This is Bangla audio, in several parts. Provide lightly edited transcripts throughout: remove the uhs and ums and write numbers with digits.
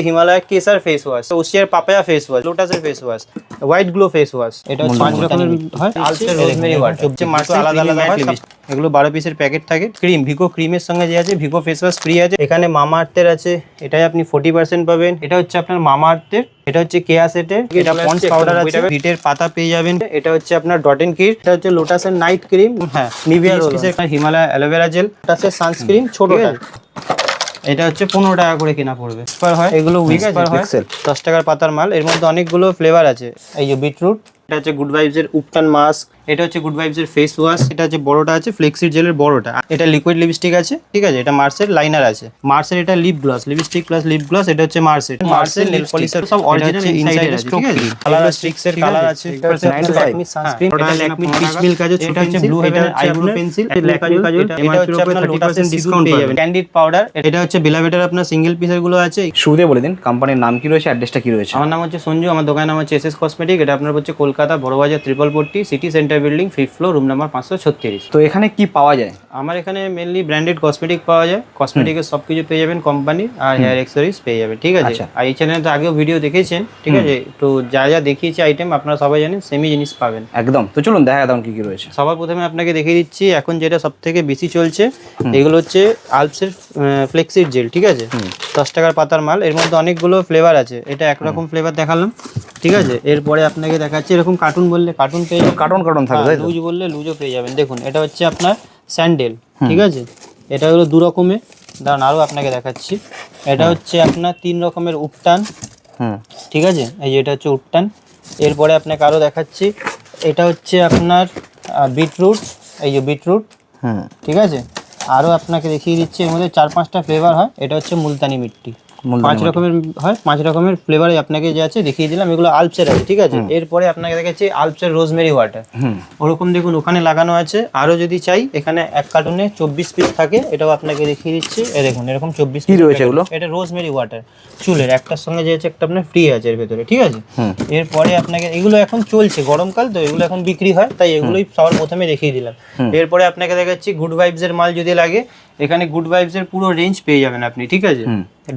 Himalaya kesar face wash, Oshea papaya face wash, লোটাসের face wash, white glow face wash. এটা হচ্ছে 5 রকমের হয়। আলসের রোজমেরি ওয়াটার, মার্সেল আলাদা আলাদা হয়। এগুলো 12 পিসের প্যাকেট থাকে। ক্রিম ভিকো ক্রিমের সঙ্গে যে আছে ভিকো ফেস ওয়াশ ফ্রি আছে। এখানে মামা আর্থের আছে, এটাই আপনি 40% পাবেন। এটা হচ্ছে আপনার মামা আর্থের, এটা হচ্ছে কেয়া সেটের, এটা পন্ডস পাউডার আছে, ভিটের পাতা পেয়ে যাবেন। এটা হচ্ছে আপনার ডট এন্ড কিট, এটা হচ্ছে লোটাসের নাইট ক্রিম, হ্যাঁ নিভিয়া রোজের হিমালয় অ্যালোভেরা জেল, লোটাসের সানস্ক্রিন ছোটটা। এটা হচ্ছে 15 টাকা করে কেনা পড়বে। হয় এগুলো উইক্স হয় 10 টাকার পাতার মাল। এর মধ্যে অনেকগুলো ফ্লেভার আছে। এই যে বিটরুট, এটা হচ্ছে গুড ভাইবসের উপটান মাস্ক, এটা হচ্ছে গুড ভাইবসের ফেস ওয়াশ, এটা হচ্ছে বড়টা আছে ফ্লেক্সির জেলের বড়টা, এটা লিকুইড লিপস্টিক আছে, ঠিক আছে, এটা মার্সের লাইনার আছে, মার্সের এটা lip gloss, lipstick plus lip gloss, এটা হচ্ছে মার্সের নেল পলিশার সব অরিজিনাল ইনসাইডের আছে, ঠিক আছে। কালার স্ট্রিক্সের কালার আছে, এটা হচ্ছে ল্যাকমি সানস্ক্রিন, এটা ল্যাকমি পিচ মিল্ক আছে, এটা হচ্ছে Blue Heaven eyebrow pencil, Lakme kajal, এটা হচ্ছে আপনার লোটাসের ডিসকাউন্ট পেয়ে যাবেন। ক্যান্ডিড পাউডার, এটা হচ্ছে বেলাভেটার আপনার সিঙ্গেল পিসের গুলো আছে। শুরুতে বলে দিন কোম্পানির নাম কি রয়েছে, অ্যাড্রেসটা কি রয়েছে? আমার নাম হচ্ছে সঞ্জু, আমার দোকানের নাম হচ্ছে এসএস কসমেটিক। এটা আপনার হচ্ছে Kolkata Burrabazar 4440 city centre building 5th floor, room number 536। তো এখানে কি পাওয়া যায়? আমার এখানে মেনলি ব্র্যান্ডেড কসমেটিক পাওয়া যায়। কসমেটিকের সব কিছু পেয়ে যাবেন কোম্পানি, আর হেয়ার অ্যাক্সেসরিজ পেয়ে যাবেন, ঠিক আছে। আর এই চ্যানেলে তো আগেও ভিডিও দেখেছেন, ঠিক আছে, তো যা যা দেখিয়েছি আইটেম আপনারা সবাই জানেন, সেমই জিনিস পাবেন একদম। তো চলুন দেখা দাম কি কি রয়েছে। সবার প্রথমে আপনাকে দেখিয়ে দিচ্ছি এখন যেটা সব থেকে বেশি চলছে, এগুলো হচ্ছে আলপসের ফ্লেক্সির জেল, ঠিক আছে, 10 টাকার পাতার মাল। এর মধ্যে অনেকগুলো ফ্লেভার আছে, এটা একরকম ফ্লেভার দেখালাম, ঠিক আছে। এরপরে আপনাকে দেখাচ্ছি এরকম কার্টুন বললে কার্টুন পেয়ে যাবেন, কার্টুন থাকবে, লুজ বললে লুজও পেয়ে যাবেন। দেখুন এটা হচ্ছে আপনার স্যান্ডেল, ঠিক আছে, এটা হলো 2 রকমের, দাঁড়ান আরও আপনাকে দেখাচ্ছি। এটা হচ্ছে আপনার 3 রকমের উপটান, ঠিক আছে, এই যে এটা হচ্ছে উপটান। এরপরে আপনাকে আরও দেখাচ্ছি, এটা হচ্ছে আপনার বিটরুট, এই যে বিটরুট, ঠিক আছে। আরও আপনাকে দেখিয়ে দিচ্ছি, এর মধ্যে 4-5টা ফ্লেভার হয়। এটা হচ্ছে মুলতানি মিট্টি, 5 রকমের হয়, 5 রকমের ফ্লেভারে আপনাকে যে আছে দেখিয়ে দিলাম, এগুলো আলপসের আছে, ঠিক আছে। এরপরে আপনাকে দেখাচ্ছি আলপসের রোজমেরি ওয়াটার, ওরকম দেখুন ওখানে লাগানো আছে। আরও যদি চাই এখানে এক কার্টুনে 24 পিস থাকে, এটাও আপনাকে দেখিয়ে দিচ্ছি। দেখুন এরকম 24 পিস রয়েছে এগুলো। এটা রোজমেরি ওয়াটার চুলের, একটার সঙ্গে যে আছে একটা আপনার ফ্রি আছে এর ভেতরে, ঠিক আছে। এরপরে আপনাকে এগুলো এখন চলছে গরমকাল তো, এগুলো এখন বিক্রি হয়, তাই এগুলোই সবার প্রথমে দেখিয়ে দিলাম। এরপরে আপনাকে দেখাচ্ছি গুড ভাইবসের মাল যদি লাগে, এখানে গুড ভাইবসের পুরো রেঞ্জ পেয়ে যাবেন আপনি, ঠিক আছে।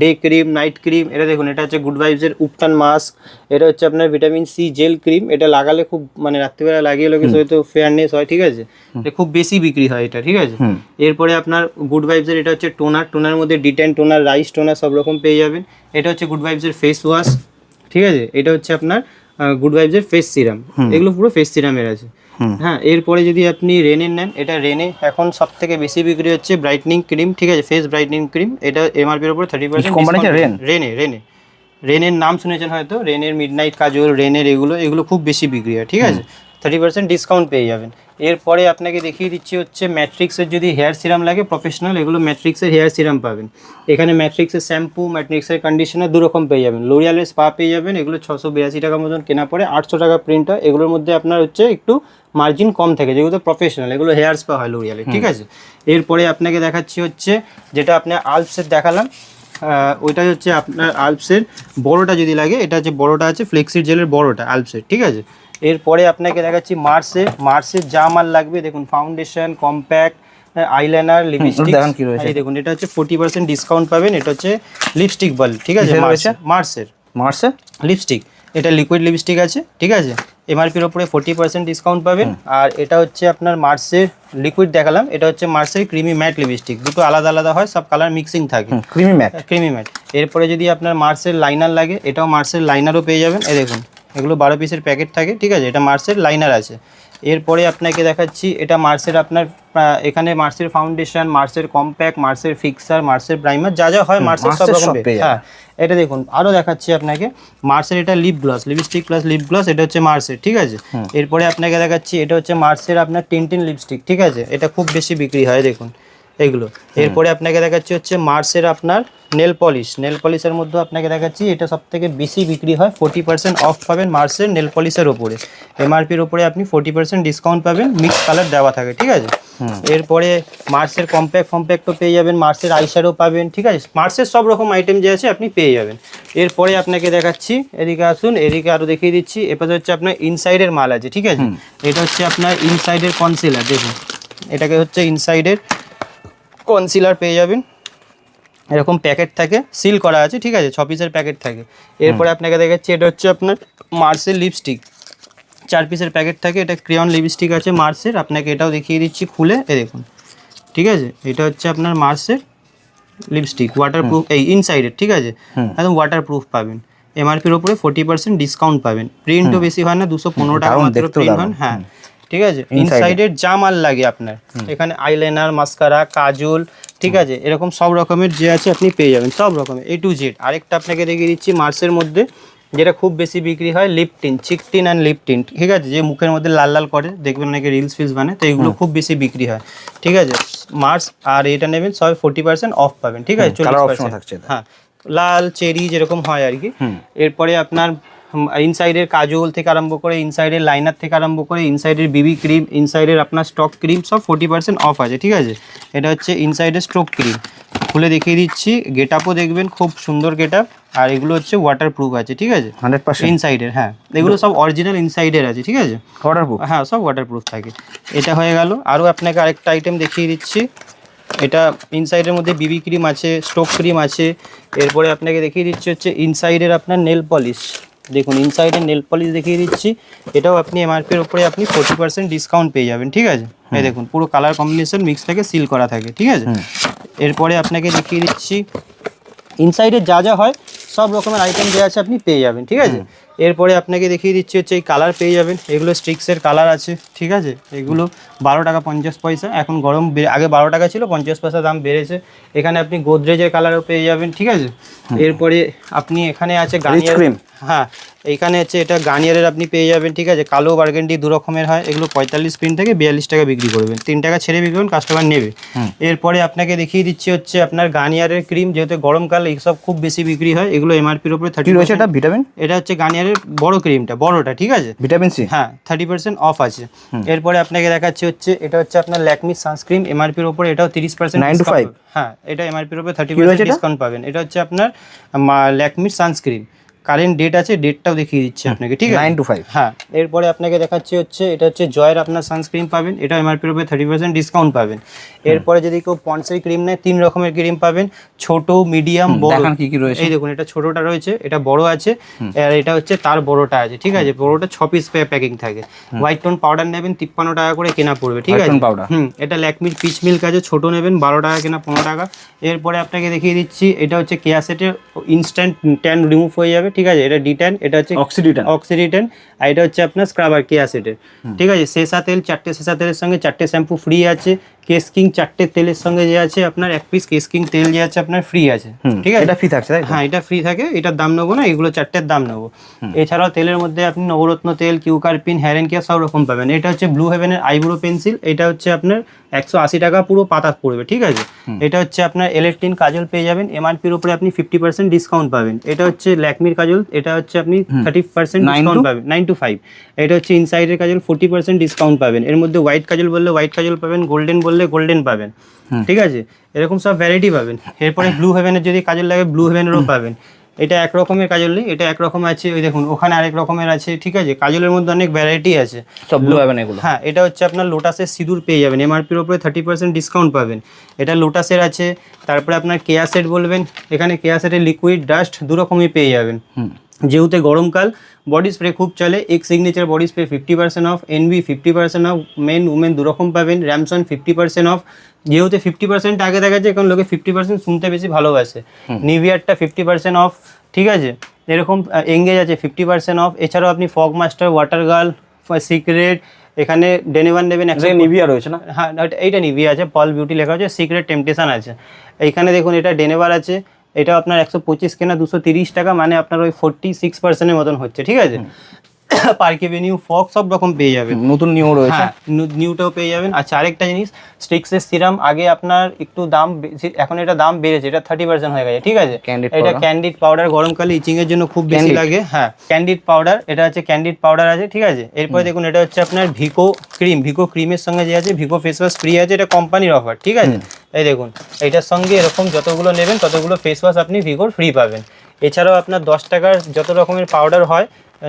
ডে ক্রিম, নাইট ক্রিম, এটা দেখুন এটা হচ্ছে গুড ভাইবসের উপটান মাস্ক, এটা হচ্ছে আপনার ভিটামিন সি জেল ক্রিম, এটা লাগালে খুব মানে রাত্রিবেলা লাগিয়ে লোকের হয়তো ফেয়ারনেস হয়, ঠিক আছে, খুব বেশি বিক্রি হয় এটা, ঠিক আছে। এরপরে আপনার গুড ভাইবসের এটা হচ্ছে টোনার, টোনার মধ্যে ডিটেন টোনার, রাইস টোনার সব রকম পেয়ে যাবেন। এটা হচ্ছে গুড ভাইবসের ফেস ওয়াশ, ঠিক আছে। এটা হচ্ছে আপনার গুড ভাইবসের ফেস সিরাম, এগুলো পুরো ফেস সিরামের আছে, হ্যাঁ। এরপরে যদি আপনি রেনের নেন, এটা রেনে এখন সব থেকে বেশি বিক্রি হচ্ছে ব্রাইটনিং ক্রিম, ঠিক আছে, ফেস ব্রাইটনিং ক্রিম, এটা এমআরপির উপরে 30% রেনের নাম শুনেছেন হয়তো, রেনের মিডনাইট কাজল, রেনের এগুলো খুব বেশি বিক্রি হয়, ঠিক আছে, 30% ডিসকাউন্ট পেয়ে যাবেন। এরপরে আপনাকে দেখিয়ে দিচ্ছি হচ্ছে ম্যাট্রিক্সের যদি হেয়ার সিরাম লাগে প্রফেশনাল, এগুলো ম্যাট্রিক্সের হেয়ার সিরাম পাবেন। এখানে ম্যাট্রিক্সের শ্যাম্পু, ম্যাট্রিক্সের কন্ডিশনার 2 রকম পেয়ে যাবেন। লোরিয়ালের স্পা পেয়ে যাবেন, এগুলো 682 টাকা মতন কেনা পড়ে, 800 টাকা প্রিন্ট হয়। এগুলোর মধ্যে আপনার হচ্ছে একটু মার্জিন কম থাকে, যেগুলো প্রফেশনাল, এগুলো হেয়ার স্পা হয় লোরিয়ালের, ঠিক আছে। এরপরে আপনাকে দেখাচ্ছি হচ্ছে যেটা আপনি আলপসের দেখালাম, ওইটাই হচ্ছে আপনার আলপসের বড়টা যদি লাগে, এটা হচ্ছে বড়টা আছে ফ্লেক্সির জেলের বড়টা আলপসের, ঠিক আছে। এরপরে আপনাকে দেখাচ্ছি মার্সের যা মাল লাগবে, দেখুন ফাউন্ডেশন, কম্প্যাক্ট, আইলাইনার, লিপস্টিক, এই দেখুন এটা হচ্ছে 40% ডিসকাউন্ট পাবেন। এটা হচ্ছে লিপস্টিক বল, ঠিক আছে, মার্সের লিপস্টিক, এটা লিকুইড লিপস্টিক আছে, ঠিক আছে, এমআরপির ওপরে 40% ডিসকাউন্ট পাবেন। আর এটা হচ্ছে আপনার মার্সের লিকুইড দেখালাম, এটা হচ্ছে মার্সের ক্রিমি ম্যাট লিপস্টিক, দুটো আলাদা আলাদা হয়, সব কালার মিক্সিং থাকে, ক্রিমি ম্যাট। এরপরে যদি আপনার মার্সের লাইনার লাগে, এটাও মার্সের লাইনারও পেয়ে যাবেন, এই দেখুন এগুলো 12 পিসের প্যাকেট থাকে, ঠিক আছে, এটা মার্সের লাইনার আছে। এরপরে আপনাকে দেখাচ্ছি এটা মার্সের আপনার এখানে মার্সের ফাউন্ডেশন, মার্সের কম্প্যাক্ট, মার্সের ফিক্সার, মার্সের প্রাইমার, যা যা হয় মার্সের সব রকম, হ্যাঁ। এটা দেখুন আরও দেখাচ্ছি আপনাকে মার্সের, এটা lip gloss, lipstick plus lip gloss, এটা হচ্ছে মার্সের, ঠিক আছে। এরপরে আপনাকে দেখাচ্ছি এটা হচ্ছে মার্সের আপনার টিনটিন লিপস্টিক, ঠিক আছে, এটা খুব বেশি বিক্রি হয়, দেখুন এগুলো। এরপরে আপনাকে দেখাচ্ছি হচ্ছে মার্সের আপনার নেল পলিশের মধ্যে আপনাকে দেখাচ্ছি এটা সব থেকে বেশি বিক্রি হয়, 40% অফ পাবেন মার্সের নেল পলিশের ওপরে, এমআরপির ওপরে আপনি 40% ডিসকাউন্ট পাবেন, মিক্স কালার দেওয়া থাকে, ঠিক আছে। এরপরে মার্সের কম্প্যাক্টও পেয়ে যাবেন, মার্সের আইশ্যাডো পাবেন, ঠিক আছে, মার্সের সব রকম আইটেম যে আছে আপনি পেয়ে যাবেন। এরপরে আপনাকে দেখাচ্ছি, এদিকে আসুন, এদিকে আরও দেখিয়ে দিচ্ছি, এরপরে হচ্ছে আপনার ইনসাইডের মাল আছে, ঠিক আছে, এটা হচ্ছে আপনার ইনসাইডের কনসিলার, দেখুন এটাকে হচ্ছে ইনসাইডের কনসিলার পেয়ে যাবেন, এরকম প্যাকেট থাকে, সিল করা আছে, ঠিক আছে, 6 পিসের প্যাকেট থাকে। এরপরে আপনাকে দেখাচ্ছি এটা হচ্ছে আপনার মার্সের লিপস্টিক, 4 পিসের প্যাকেট থাকে। এটা ক্রেয়ন লিপস্টিক আছে মার্সের, আপনাকে এটাও দেখিয়ে দিচ্ছি খুলে, দেখুন, ঠিক আছে। এটা হচ্ছে আপনার মার্সের লিপস্টিক, ওয়াটারপ্রুফ, এই ইনসাইডের, ঠিক আছে, একদম ওয়াটারপ্রুফ পাবেন। এমআরপির ওপরে 40% ডিসকাউন্ট পাবেন। প্রিন্টও বেশি হয় না, 215 টাকা মাত্র প্রিন্ট হয়, হ্যাঁ, ঠিক আছে। ইনসাইডের যা মাল লাগে আপনার এখানে, আইলাইনার, মাস্কারা, কাজল, ঠিক আছে, এরকম সব রকমের যে আছে আপনি পেয়ে যাবেন, সব রকমের A to Z। আরেকটা আপনাকে দেখিয়ে দিচ্ছি মার্সের মধ্যে যেটা খুব বেশি বিক্রি হয়, lip tint, cheek tint and lip tint, ঠিক আছে, যে মুখের মধ্যে লাল লাল করে, দেখবেন অনেকে রিলস ফিলস বানায়, তো এগুলো খুব বেশি বিক্রি হয়, ঠিক আছে। মার্স আর এটা নেবেন সবাই 40% অফ পাবেন, ঠিক আছে, 40%, হ্যাঁ, লাল চেরি যেরকম হয় আর কি। এরপরে আপনার ইনসাইডের কাজল থেকে আরম্ভ করে, ইনসাইডের লাইনার থেকে আরম্ভ করে, ইনসাইডের বিবি ক্রিম, ইনসাইডের আপনার স্টক ক্রিম, সব 40% অফ আছে, ঠিক আছে। এটা হচ্ছে ইনসাইডের স্টক ক্রিম, খুলে দেখিয়ে দিচ্ছি, গেট আপও দেখবেন খুব সুন্দর গেট আপ। আর এগুলো হচ্ছে ওয়াটারপ্রুফ আছে, ঠিক আছে, 100% ইনসাইডের, হ্যাঁ, এগুলো সব অরিজিনাল ইনসাইডের আছে, ঠিক আছে, ওয়াটারপ্রুফ, হ্যাঁ, সব ওয়াটারপ্রুফ থাকে। এটা হয়ে গেল। আরও আপনাকে আরেকটা আইটেম দেখিয়ে দিচ্ছি, এটা ইনসাইডের মধ্যে বিবি ক্রিম আছে, স্টোক ক্রিম আছে। এরপরে আপনাকে দেখিয়ে দিচ্ছি হচ্ছে ইনসাইডের আপনার নেল পলিশ, দেখুন ইনসাইডের নেল পলিশ দেখিয়ে দিচ্ছি, এটাও আপনি এমআরপির ওপরে আপনি 40% ডিসকাউন্ট পেয়ে যাবেন, ঠিক আছে। এই দেখুন পুরো কালার কম্বিনেশন মিক্স থাকে, সিল করা থাকে, ঠিক আছে। এরপরে আপনাকে দেখিয়ে দিচ্ছি ইনসাইডে যা যা হয় সব রকমের আইটেম যে আছে আপনি পেয়ে যাবেন, ঠিক আছে। এরপরে আপনাকে দেখিয়ে দিচ্ছি হচ্ছে এই কালার পেয়ে যাবেন, এগুলো স্ট্রিক্সের কালার আছে, ঠিক আছে, এগুলো 12 টাকা 50 পয়সা, এখন গরম, আগে 12 টাকা ছিল, 50 পয়সা দাম বেড়েছে। এখানে আপনি গোদরেজের কালারও পেয়ে যাবেন, ঠিক আছে। এরপরে আপনি এখানে আছে গার্নিয়ার, হ্যাঁ, এইখানে হচ্ছে এটা গার্নিয়ারের আপনি পেয়ে যাবেন, ঠিক আছে, কালো বার্গেন্ডি দু রকমের হয়, এগুলো 45 প্রিন্ট থেকে 42 টাকা বিক্রি করবেন, 3 টাকা ছেড়ে বিক্রি করবেন, কাস্টমার নেবে। এরপরে আপনাকে দেখিয়ে দিচ্ছি হচ্ছে আপনার গার্নিয়ারের ক্রিম, যেহেতু গরমকাল এইসব খুব বেশি বিক্রি হয়, এগুলো এমআরপির উপরে 30 রয়েছে। এটা ভিটামিন, এটা হচ্ছে গার্নিয়ারের বড় ক্রিমটা, বড়টা, ঠিক আছে, ভিটামিন সি, হ্যাঁ, 30% অফ আছে। এরপরে আপনাকে দেখাচ্ছি হচ্ছে এটা হচ্ছে আপনার ল্যাকমি সানস্ক্রিন, এমআরপির উপরে এটাও 30%, 9 to 5, হ্যাঁ, এটা এমআরপির উপরে 30% ডিসকাউন্ট পাবেন। এটা হচ্ছে আপনার ল্যাকমির সানস্ক্রিন, কারেন্ট ডেট আছে, ডেটটাও দেখিয়ে দিচ্ছি আপনাকে, ঠিক আছে, 9 to 5, হ্যাঁ। এরপরে আপনাকে দেখাচ্ছি হচ্ছে এটা হচ্ছে জয়ের আপনার সানস্ক্রিন পাবেন, এটা এমআরপির উপরে 30% ডিসকাউন্ট পাবেন। এরপরে যদি কেউ পন্ডসের ক্রিম নেয়, 3 রকমের ক্রিম পাবেন, ছোট, মিডিয়াম, বড়, কি কি রয়েছে, এই দেখুন, এটা ছোটটা রয়েছে, এটা বড় আছে, আর এটা হচ্ছে তার বড়টা আছে, ঠিক আছে, বড়টা 6 পিস প্যাকিং থাকে। হোয়াইট টোন পাউডার নেবেন 53 টাকা করে কেনা পড়বে, ঠিক আছে, এটা ল্যাকমির পিচ মিল্ক আছে, ছোট নেবেন 12 টাকা কেনা, 15 টাকা। এরপরে আপনাকে দেখিয়ে দিচ্ছি এটা হচ্ছে কেয়া সেটের ইনস্ট্যান্ট ট্যান রিমুভ হয়ে যাবে, ঠিক আছে, এটা ডিট্যান, এটা হচ্ছে অক্সিডিট্যান, আর এটা হচ্ছে আপনার স্ক্রাবার কেয়া সেটের, ঠিক আছে। সেসা তেল 4টে সেসা তেলের সঙ্গে 4টে শ্যাম্পু ফ্রি আছে। কেস কিং 4টে তেলের সঙ্গে যে আছে আপনার 1 পিস কেস কিং তেল যে আছে আপনার ফ্রি আছে, ঠিক আছে, এটা ফ্রি থাকছে, হ্যাঁ, এটা ফ্রি থাকে, এটার দাম নেবো না, এগুলো 4টের দাম নেবো। এছাড়াও তেলের মধ্যে আপনি নবরত্ন তেল, কিউকার পিন, হেয়ার অ্যান্ড কেয়ার সব রকম পাবেন। এটা হচ্ছে ব্লু হেভেনের আইব্রো পেন্সিল, এটা হচ্ছে আপনার 180 টাকা পুরো পাতা পড়বে, ঠিক আছে। এটা হচ্ছে আপনার ইলেকট্রিন কাজল পেয়ে যাবেন, এমআরপির উপরে আপনি 50% ডিসকাউন্ট পাবেন। এটা হচ্ছে ল্যাকমির কাজল, এটা হচ্ছে আপনি 30% ডিসকাউন্ট পাবেন, 9 to 5। এটা হচ্ছে ইনসাইডের কাজল, 40% ডিসকাউন্ট পাবেন। এর মধ্যে হোয়াইট কাজল বললে হোয়াইট কাজল পাবেন, গোল্ডেন বললে গোল্ডেন পাবেন, ঠিক আছে, এরকম সব ভ্যারাইটি পাবেন। এরপরে ব্লু হেভেনের যদি কাজল লাগে, ব্লু হেভেনেরও পাবেন। এটা এক রকমের কাজল নেই, এটা এক রকম আছে, ওই দেখুন ওখানে আরেক রকমের আছে, ঠিক আছে, কাজলের মধ্যে অনেক ভ্যারাইটি আছে, সব ব্লু হেভেন এগুলো, হ্যাঁ। এটা হচ্ছে আপনার লোটাসের সিঁদুর পেয়ে যাবেন, এমআরপির উপরে 30% ডিসকাউন্ট পাবেন, এটা লোটাসের আছে। তারপরে আপনার কেয়া সেট বলবেন, এখানে কেয়া সেটের লিকুইড, ডাস্ট দু রকমই পেয়ে যাবেন। যেহেতু গরমকাল, বডি স্প্রে খুব চলে, এক signature body spray 50% off, Envy 50% off, men women দু রকম পাবেন, র্যামসন 50% অফ। যেহেতু 50% আগে দেখা যায়, কারণ লোকে 50% শুনতে বেশি ভালোবাসে। নিভিয়ারটা 50% অফ, ঠিক আছে, এরকম এঙ্গেজ আছে 50% অফ। এছাড়াও আপনি fog master, water girl, secret, এখানে ডেনেভার নেবেন, নিভিয়া রয়েছে না, হ্যাঁ, এইটা নিভিয়া আছে, পল বিউটি লেখা আছে, সিক্রেট টেম্পটেশন আছে। এইখানে দেখুন এটা ডেনেভার আছে, এটা আপনার 125 কেনা 230 টাকা, মানে আপনার ওই 46%-এর মতন হচ্ছে, ঠিক আছে। পার্ক এভিনিউ, ফগ সব রকম পেয়ে যাবেন, নতুন নিউ রয়েছে, হ্যাঁ, নিউটাও পেয়ে যাবেন। আচ্ছা, আরেকটা জিনিস, স্ট্রিক্সের সিরাম, আগে আপনার একটু দাম, এখন এটা দাম বেড়েছে, এটা 30% হয়ে গেছে, ঠিক আছে। এটা ক্যান্ডিড পাউডার, গরমকালে ইচিং এর জন্য খুব বেশি লাগে, হ্যাঁ, ক্যান্ডিড পাউডার, এটা হচ্ছে ক্যান্ডিড পাউডার আছে, ঠিক আছে। এরপরে দেখুন এটা হচ্ছে আপনার ভিকো ক্রিম, ভিকো ক্রিমের সঙ্গে যে আছে ভিকো ফেস ওয়াশ ফ্রি আছে, এটা কোম্পানির অফার, ঠিক আছে। এই দেখুন, এইটার সঙ্গে এরকম যতগুলো নেবেন ততগুলো ফেস ওয়াশ আপনি ভিকোর ফ্রি পাবেন। এছাড়াও আপনার 10 টাকার যত রকমের পাউডার হয়,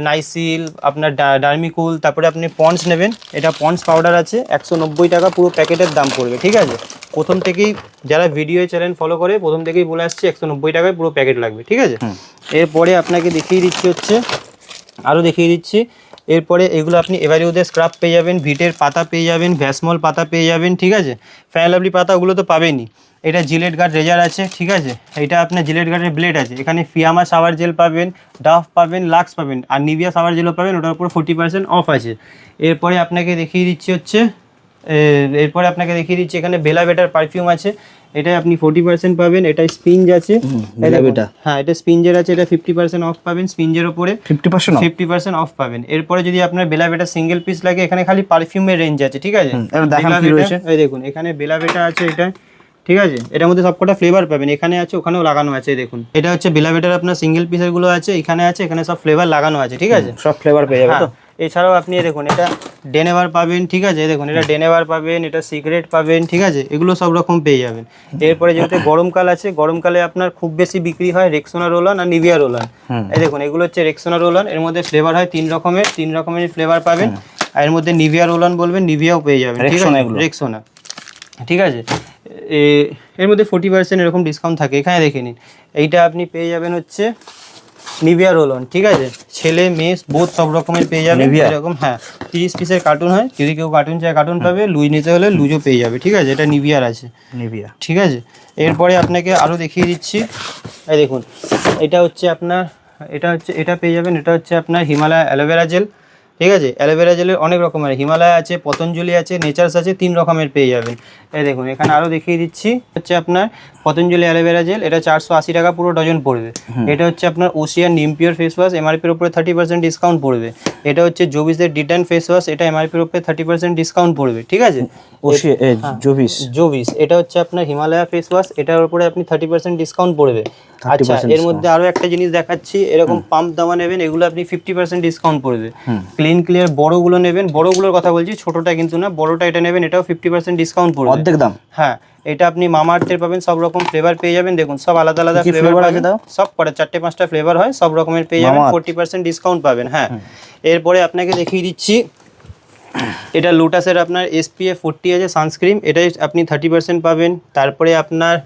নাইসিল, আপনার ডার্মিকুল, তারপরে আপনি পন্ডস নেবেন, এটা পন্ডস পাউডার আছে 190 টাকা পুরো প্যাকেটের দাম পড়বে, ঠিক আছে। প্রথম থেকেই যারা ভিডিও চ্যানেল ফলো করে প্রথম থেকেই বলে আসছে 190 টাকায় পুরো প্যাকেট লাগবে, ঠিক আছে। এরপরে আপনাকে দেখিয়ে দিচ্ছি এরপরে এগুলো আপনি এভারিউদের স্ক্রাব পেয়ে যাবেন, ভিটের পাতা পেয়ে যাবেন, ভ্যাসমল পাতা পেয়ে যাবেন, ঠিক আছে। ফেয়ার লাভলি পাতা ওগুলো তো পাবেনই। এটা জিলেট গার্ড রেজার আছে, ঠিক আছে। এটা আপনার জিলেট গার্ডের ব্লেড আছে। এখানে ফিয়ামা শাওয়ার জেল পাবেন, ডাভ পাবেন, লাক্স পাবেন, আর নিভিয়া শাওয়ার জেলও পাবেন, ওটার উপর 40% অফ আছে। এরপরে আপনাকে দেখিয়ে দিচ্ছি এখানে বেলা বেটার পারফিউম আছে, এটা আপনি 40% পাবেন। এটা স্পিঞ্জ আছে, হ্যাঁ এটা স্পিঞ্জের আছে, এটা 50% অফ পাবেন, স্পিঞ্জের উপরে 50% অফ পাবেন। এরপরে যদি আপনার বেলা বেটা সিঙ্গেল পিস লাগে, এখানে খালি পারফিউমের রেঞ্জ আছে, ঠিক আছে। এই দেখুন এখানে বেলা বেটা আছে, এটা ঠিক আছে। এটার মধ্যে সবকটা ফ্লেভার পাবেন, এখানে আছে ওখানেও লাগানো আছে, দেখুন এটা হচ্ছে বেলা বেটার আপনার সিঙ্গেল পিসের গুলো আছে, এখানে সব ফ্লেভার লাগানো আছে, ঠিক আছে। সব ফ্লেভার পেয়ে যাবে তো। এছাড়াও আপনি দেখুন এটা ডেনেভার পাবেন, ঠিক আছে। দেখুন এটা ডেনেভার পাবেন, এটা সিক্রেট পাবেন, ঠিক আছে। এগুলো সব রকম পেয়ে যাবেন। এরপরে যেহেতু গরমকাল আছে, গরমকালে আপনার খুব বেশি বিক্রি হয় রেক্সোনা রোল-অন আর নিভিয়া রোল-অন। এই দেখুন এগুলো হচ্ছে রেক্সোনা রোল-অন, এর মধ্যে ফ্লেভার হয় 3 রকমের ফ্লেভার পাবেন। আর এর মধ্যে নিভিয়া রোল-অন বলবেন, নিভিয়াও পেয়ে যাবেন, ঠিক আছে, রেক্সোনা, ঠিক আছে। এর মধ্যে 40% এরকম ডিসকাউন্ট থাকে, এখানে দেখে নিন। এইটা আপনি পেয়ে যাবেন হচ্ছে নিভিয়া রোল-অন, ঠিক আছে। ছেলে মেয়ে বোথ সব রকমের পেয়ে যাবে এরকম, হ্যাঁ 30 পিসের কার্টুন হয়, যদি কেউ কার্টুন চায় কার্টুন পাবে, লুজ নিতে হলে লুজও পেয়ে যাবে, ঠিক আছে। এটা নিভিয়ার আছে, নিভিয়া, ঠিক আছে। এরপরে আপনাকে আরও দেখিয়ে দিচ্ছি, এই দেখুন এটা পেয়ে যাবেন। এটা হচ্ছে আপনার হিমালয় অ্যালোভেরা জেল, ঠিক আছে। অ্যালোভেরা জেলের অনেক রকমের, হিমালয় আছে, পতঞ্জলি আছে, নেচার্স আছে, 3 রকমের পেয়ে যাবেন। এই দেখুন এখানে আরও দেখিয়ে দিচ্ছি, হচ্ছে আপনার পতঞ্জলি অ্যালোভেরা জেল, এটা 480 টাকা পুরো ডজন পড়বে। এটা হচ্ছে আপনার ওশিয়ান নিম পিওর ফেস ওয়াশ, এমআরপির উপরে 30% ডিসকাউন্ট পড়বে। এটা হচ্ছে জোভিসের ডিটান ফেস ওয়াশ, এটা এমআরপির উপরে 30% ডিসকাউন্ট পড়বে, ঠিক আছে। জোভিস এটা হচ্ছে আপনার হিমালয়া ফেস ওয়াশ, এটার উপরে আপনি 30% ডিসকাউন্ট পড়বে। আচ্ছা এর মধ্যে আরও একটা জিনিস দেখাচ্ছি, এরকম পাম্প দামা নেবেন, এগুলো আপনি 50% ডিসকাউন্ট পড়বে। ক্লিন ক্লিয়ার বড়গুলো নেবেন, বড়গুলোর কথা বলছি, ছোটটা কিন্তু না, বড়টা এটা নেবেন, এটাও 50% ডিসকাউন্ট পড়বে, অর্ধেক দাম। হ্যাঁ এটা আপনি মামা আর্থের পাবেন, সব রকম ফ্লেভার পেয়ে যাবেন। দেখুন সব আলাদা আলাদা ফ্লেভার আছে, সব কটা 4-5টা ফ্লেভার হয়, সব রকমের পেয়ে যাবেন, 40% ডিসকাউন্ট পাবেন। হ্যাঁ এরপরে আপনাকে দেখিয়ে দিচ্ছি, এটা লোটাসের আপনার SPF 40 আছে সানস্ক্রিন, এটাই আপনি 30% পাবেন। তারপরে আপনার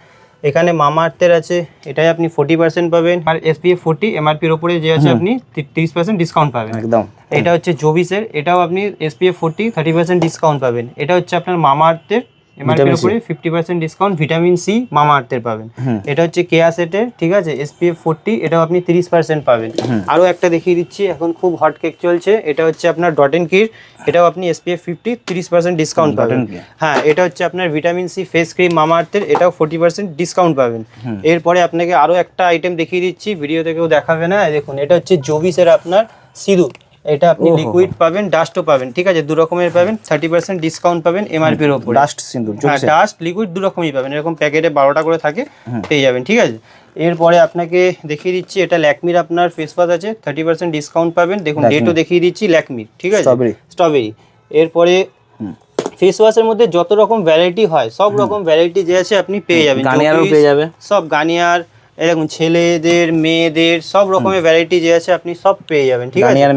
এখানে মামা আর্থের আছে, এটাই আপনি 40% পাবেন। আর SPF 40 এমআরপির ওপরে যে আছে আপনি 30% ডিসকাউন্ট পাবেন একদম। এটা হচ্ছে জোভিসের, এটাও আপনি SPF 40 30% ডিসকাউন্ট পাবেন। এটা হচ্ছে আপনার মামা আর্থের, এমআরপির উপরে 50% ডিসকাউন্ট, ভিটামিন সি মামা আর্থের পাবেন। এটা হচ্ছে কেয়া সেটের, ঠিক আছে, SPF 40, এটাও আপনি 30% পাবেন। আরও একটা দেখিয়ে দিচ্ছি, এখন খুব হট কেক চলছে, এটা হচ্ছে আপনার ডট এন্ড কির, এটাও আপনি SPF 50 30% ডিসকাউন্ট পাবেন। হ্যাঁ এটা হচ্ছে আপনার ভিটামিন সি ফেস ক্রিম মামা আর্থের, এটাও 40% ডিসকাউন্ট পাবেন। এরপরে আপনাকে আরও একটা আইটেম দেখিয়ে দিচ্ছি, ভিডিওতে কেউ দেখাবে না, দেখুন এটা হচ্ছে জোভিসের আপনার সিঁদুর, এটা আপনি লিকুইড পাবেন, ডাস্টও পাবেন, ঠিক আছে, 2 রকমের পাবেন, 30% ডিসকাউন্ট পাবেন এমআরপির ওপর। ডাস্ট সিঁদুর, হ্যাঁ ডাস্ট লিকুইড 2 রকমই পাবেন, এরকম প্যাকেটে 12টা করে থাকে, পেয়ে যাবেন, ঠিক আছে। এরপরে আপনাকে দেখিয়ে দিচ্ছি, এটা ল্যাকমির আপনার ফেস ওয়াশ আছে, 30% ডিসকাউন্ট পাবেন। দেখুন ডেটও দেখিয়ে দিচ্ছি ল্যাকমির, ঠিক আছে, স্ট্রবেরি। এরপরে ফেস ওয়াশের মধ্যে যত রকম ভ্যারাইটি হয়, সব রকম ভ্যারাইটি যে আছে আপনি পেয়ে যাবেন, গার্নিয়ারও পেয়ে যাবে, সব গার্নিয়ার, দেখুন ছেলেদের মেয়েদের সব রকমের ভ্যারাইটি যে আছে আপনি সব পেয়ে যাবেন, ঠিক আছে। গার্নিয়ার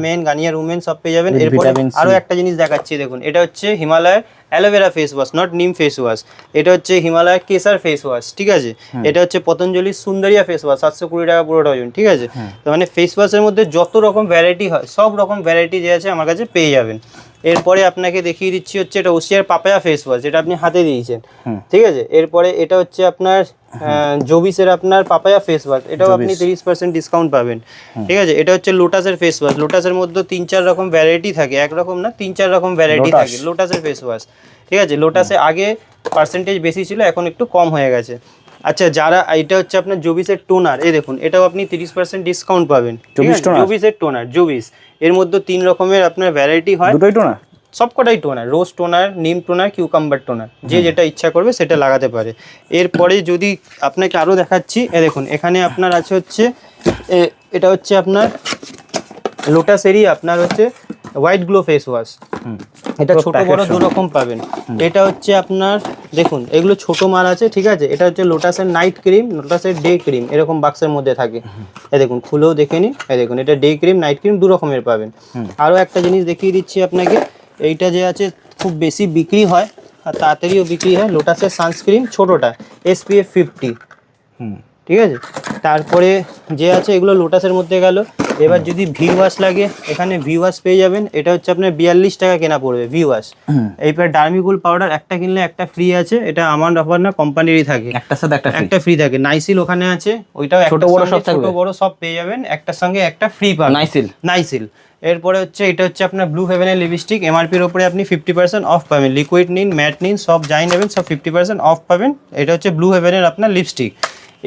মেন, গার্নিয়ার উমেন সব পেয়ে যাবেন। এরপর আরও একটা জিনিস দেখাচ্ছি, দেখুন এটা হচ্ছে হিমালয়ের অ্যালোভেরা ফেস ওয়াশ, নট নিম ফেস ওয়াশ, এটা হচ্ছে হিমালয়ের কেসার ফেস ওয়াশ, ঠিক আছে। এটা হচ্ছে পতঞ্জলির সুন্দরিয়া ফেস ওয়াশ, 720 টাকা পুরো ডজন, ঠিক আছে। তো মানে ফেস ওয়াশের মধ্যে যত রকম ভ্যারাইটি হয়, সব রকম ভ্যারাইটি যে আছে আমার কাছে পেয়ে যাবেন। এরপরে আপনাকে দেখিয়ে দিচ্ছি হচ্ছে এটা ওশিয়ার পাপায়া ফেস ওয়াশ, যেটা আপনি হাতে দিয়েছেন, ঠিক আছে। এরপরে এটা হচ্ছে আপনার জোভিসের আপনার পাপায়া ফেস ওয়াশ, এটাও আপনি 30% ডিসকাউন্ট পাবেন, ঠিক আছে। এটা হচ্ছে লোটাসের ফেস ওয়াশ, লোটাসের মধ্যে 3-4 রকম ভ্যারাইটি থাকে, একরকম না 3-4 রকম ভ্যারাইটি থাকে লোটাসের ফেস ওয়াশ, ঠিক আছে। লোটাসে আগে পার্সেন্টেজ বেশি ছিল, এখন একটু কম হয়ে গেছে। আচ্ছা যারা, এটা হচ্ছে আপনার জোভিসের টোনার, এই দেখুন এটাও আপনি 30% ডিসকাউন্ট পাবেন, জোভিসের টোনার, জোভিস এর মধ্যে 3 রকমের আপনার ভ্যারাইটি হয়, দুটোই টোনার, সবকটাই টোনার, রোজ টোনার, নিম টোনার, কিউকাম্বার টোনার, যে যেটা ইচ্ছা করবে সেটা লাগাতে পারে। এরপরে যদি আপনাকে আরও দেখাচ্ছি, দেখুন এখানে আপনার আছে হচ্ছে এটা হচ্ছে আপনার লোটাসেরই আপনার হচ্ছে হোয়াইট গ্লো ফেস ওয়াশ, এটা ছোট বড় দু রকম পাবেন। এটা হচ্ছে আপনার দেখুন এগুলো ছোট মাল আছে, ঠিক আছে। এটা হচ্ছে লোটাসের নাইট ক্রিম, লোটাসের ডে ক্রিম, এরকম বাক্সের মধ্যে থাকে। এই দেখুন খুলেও দেখে নিন, এই দেখুন এটা ডে ক্রিম নাইট ক্রিম দু রকমের পাবেন। আরও একটা জিনিস দেখিয়ে দিচ্ছি আপনাকে, এইটা যে আছে খুব বেশি বিক্রি হয় আর তাড়াতাড়িও বিক্রি হয়, লোটাসের সানস্ক্রিন ছোটোটা SPF 50, ঠিক আছে। তারপরে যে আছে এগুলো লোটাসের মধ্যে গেল। এবার যদি ভি ওয়াশ লাগে, এখানে ভি ওয়াশ পেয়ে যাবেন। এটা হচ্ছে আপনার 42 টাকা কেনা পড়বে ভি ওয়াশ। এইবার ডার্মিকুল পাউডার একটা কিনলে একটা ফ্রি আছে, এটা আমার অফার না, কোম্পানিরই থাকে, একটার সাথে একটা ফ্রি থাকে। নাইসিল ওখানে আছে, ওইটাও ছোট বড় সব পেয়ে যাবেন, একটার সঙ্গে একটা ফ্রি পাবেন। নাইসিল। এরপরে হচ্ছে এটা হচ্ছে আপনার ব্লু হেভেনের লিপস্টিক, MRPর উপরে আপনি 50% অফ পাবেন। লিকুইড নিন, ম্যাট নিন, সব যাই নেবেন সব 50% অফ পাবেন। এটা হচ্ছে ব্লু হেভেনের আপনার লিপস্টিক।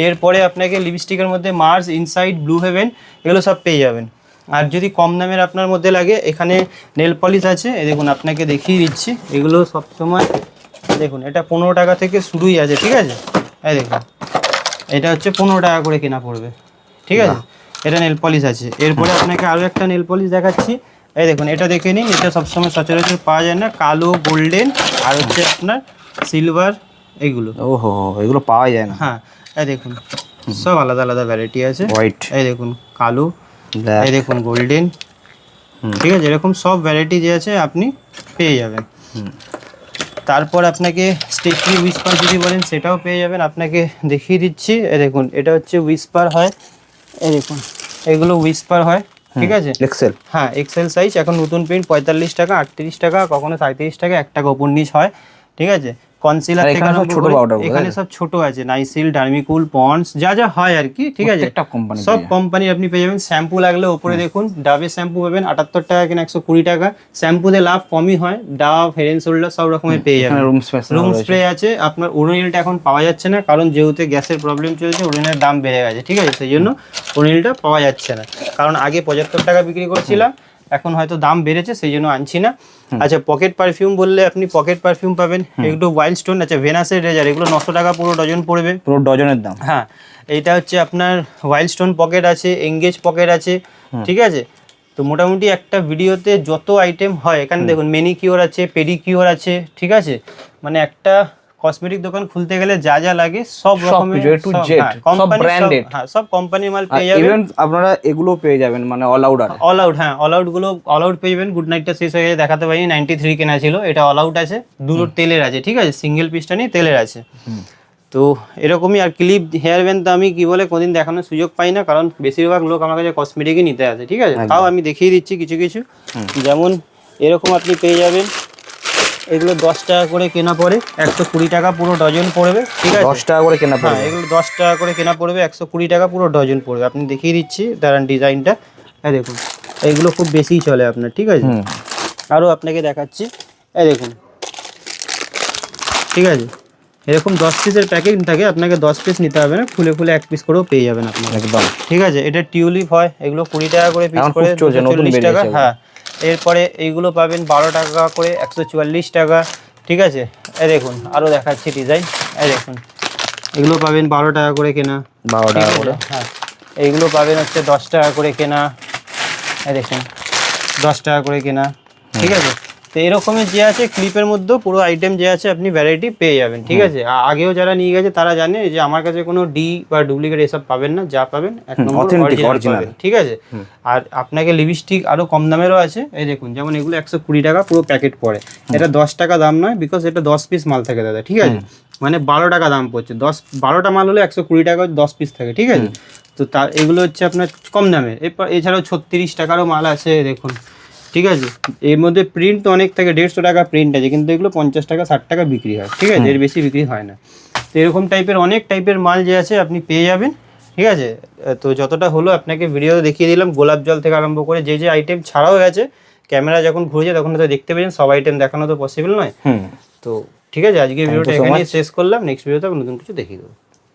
এরপরে আপনাকে লিপস্টিকের মধ্যে মার্স, ইনসাইড, ব্লু হেভেন এগুলো সব পেয়ে যাবেন। আর যদি কম দামের আপনার মধ্যে লাগে, এখানে নেল পলিশ আছে, এই দেখুন আপনাকে দেখিয়ে দিচ্ছি। এগুলো সবসময় দেখুন এটা 15 টাকা থেকে শুরুই আছে, ঠিক আছে। এই দেখুন এটা হচ্ছে 15 টাকা করে কেনা পড়বে, ঠিক আছে। এটা নেল পলিশ আছে। এরপরে আপনাকে আরও একটা নেল পলিশ দেখাচ্ছি, এই দেখুন এটা দেখে নিন। এটা সবসময় সচরাচর পাওয়া যায় না, কালো, গোল্ডেন আর হচ্ছে আপনার সিলভার, এইগুলো এগুলো পাওয়া যায় না। হ্যাঁ এই দেখুন সব আলাদা আলাদা ভ্যারাইটি আছে। হোয়াইট, এই দেখুন কালো, এই দেখুন গোল্ডেন, ঠিক আছে। এরকম সব ভ্যারাইটি যে আছে আপনি পেয়ে যাবেন। তারপর আপনাকে স্টেশনারি উইসপার যদি বলেন সেটাও পেয়ে যাবেন। আপনাকে দেখিয়ে দিচ্ছি, এই দেখুন এটা হচ্ছে উইসপার হয়, এই দেখুন এগুলো উইসপার হয়, ঠিক আছে। এক্সেল, হ্যাঁ এক্সেল সাইজ। এখন নতুন প্রিন্ট 45 টাকা, 38 টাকা, কখনো 37 টাকা, 1 টাকা ওপর নিচ হয়, ঠিক আছে। কনসিলার থেকে এখানে সব ছোট আছে, নাইসিল, ডার্মিকুল, পন্ডস যা যা হয় আর কি, ঠিক আছে। সব কোম্পানি আপনি পেয়ে যাবেন। শ্যাম্পু লাগলে ওপরে দেখুন ডাবের শ্যাম্পু পাবেন 78 টাকা কিনা 120 টাকা। শ্যাম্পুতে লাভ কমই হয়, ডাব, হেড এন্ড শোল্ডার সব রকমের পেয়ে যাবেন। রুম স্প্রে আছে। আপনার ওডোনিলটা এখন পাওয়া যাচ্ছে না, কারণ যেহেতু গ্যাসের প্রবলেম চলছে, ওডোনিলের দাম বেড়ে গেছে, ঠিক আছে। সেই জন্য ওডোনিলটা পাওয়া যাচ্ছে না, কারণ আগে 75 টাকা বিক্রি করছিলাম, এখন হয়তো দাম বেড়েছে সেই জন্য আনছি না। আচ্ছা পকেট পারফিউম বললে আপনি পকেট পারফিউম পাবেন, একটু ওয়াইল্ড স্টোন আছে, ভেনাসের রেজার, এগুলো 900 টাকা পুরো ডজন পড়বে, পুরো ডজনের দাম। হ্যাঁ এইটা হচ্ছে আপনার ওয়াইল্ড স্টোন পকেট আছে, এঙ্গেজ পকেট আছে, ঠিক আছে। তো মোটামুটি একটা ভিডিওতে যত আইটেম হয়, এখানে দেখুন মেনিকিওর আছে, পেডিকিওর আছে, ঠিক আছে। মানে একটা কসমেটিক দোকান খুলতে গেলে যা যা লাগে সব রকমের, সব কোম্পানির মাল পেয়ে যাবেন। ইভেন আপনারা এগুলো পেয়ে যাবেন, মানে অল আউট। হ্যাঁ অল আউট পেয়ে যাবেন। গুড নাইটটা শেষ হয়ে গেছে, দেখাতে পারিনি, 93 কেনা ছিল, এটা অল আউট আছে, দুটো তেলের আছে, ঠিক আছে, সিঙ্গেল পিসটা নেই, তেলের আছে। তো এরকমই। আর ক্লিপ, হেয়ার ব্যান্ড তো আমি কি বলে কোনদিন দেখানোর সুযোগ পাই না, কারণ বেশিরভাগ লোক আমার কাছে কসমেটিকই নিতে আসে, ঠিক আছে। তাও আমি দেখিয়ে দিচ্ছি কিছু কিছু। যেমন এরকম আপনি পেয়ে যাবেন, এগুলো 10 টাকা করে কেনা পড়ে, 120 টাকা পুরো ডজন পড়বে, ঠিক আছে। 10 টাকা করে কেনা পড়বে, এগুলো 10 টাকা করে কেনা পড়বে, 120 টাকা পুরো ডজন পড়বে। আপনি দেখিয়ে দিচ্ছি দাঁড়ান ডিজাইনটা, এই দেখুন এইগুলো খুব বেশিই চলে আপনার, ঠিক আছে। আরও আপনাকে দেখাচ্ছি, এই দেখুন, ঠিক আছে। এরকম 10 পিসের প্যাকেট থাকে, আপনাকে 10 পিস নিতে হবে না, খুলে খুলে 1 পিস করেও পেয়ে যাবেন আপনি, একদম, ঠিক আছে। এটা টিউলিপ হয়, এগুলো 20 টাকা করে পিস করে, 40 টাকা। হ্যাঁ এরপরে এইগুলো পাবেন 12 টাকা করে, 144 টাকা, ঠিক আছে। এই দেখুন আরও দেখাচ্ছি ডিজাইন, এই দেখুন এগুলো পাবেন 12 টাকা করে কেনা, 12 টাকা করে। হ্যাঁ এইগুলো পাবেন হচ্ছে 10 টাকা করে কেনা, এই দেখুন 10 টাকা করে কেনা, ঠিক আছে। তো এরকমের যে আছে ক্লিপের মধ্যেও পুরো আইটেম যে আছে আপনি ভ্যারাইটি পেয়ে যাবেন, ঠিক আছে। আগেও যারা নিয়ে গেছে তারা জানে যে আমার কাছে কোনো ডি বা ডুপ্লিকেট এসব পাবেন না, যা পাবেন এক নম্বর অরিজিনাল, ঠিক আছে। আর আপনাকে লিপস্টিক আরও কম দামেরও আছে, এই দেখুন যেমন এগুলো 120 টাকা পুরো প্যাকেট পড়ে, এটা 10 টাকা দাম নয়, বিকজ এটা 10 পিস মাল থাকে দাদা, ঠিক আছে। মানে 12 টাকা দাম পড়ছে, 12টা মাল হলে 120 টাকা 10 পিস থাকে, ঠিক আছে। তো তার এগুলো হচ্ছে আপনার কম দামের। এরপর এছাড়াও 36 টাকারও মাল আছে, দেখুন, ঠিক আছে। এর মধ্যে প্রিন্ট তো অনেক থাকে, 150 টাকা প্রিন্ট আছে, কিন্তু এগুলো 50 টাকা 60 টাকা বিক্রি হয়, ঠিক আছে, এর বেশি বিক্রি হয় না। তো এরকম টাইপের অনেক টাইপের মাল যে আছে আপনি পেয়ে যাবেন, ঠিক আছে। তো যতটা হলো আপনাকে ভিডিও দেখিয়ে দিলাম, গোলাপ জল থেকে আরম্ভ করে যে যে আইটেম ছাড়াও গেছে, ক্যামেরা যখন ঘুরেছে তখন তো দেখতে পেয়েছেন, সব আইটেম দেখানো তো পসিবল নয়। তো ঠিক আছে, আজকে ভিডিওটা এখানেই শেষ করলাম, নেক্সট ভিডিওতে নতুন কিছু দেখিয়ে দেবো।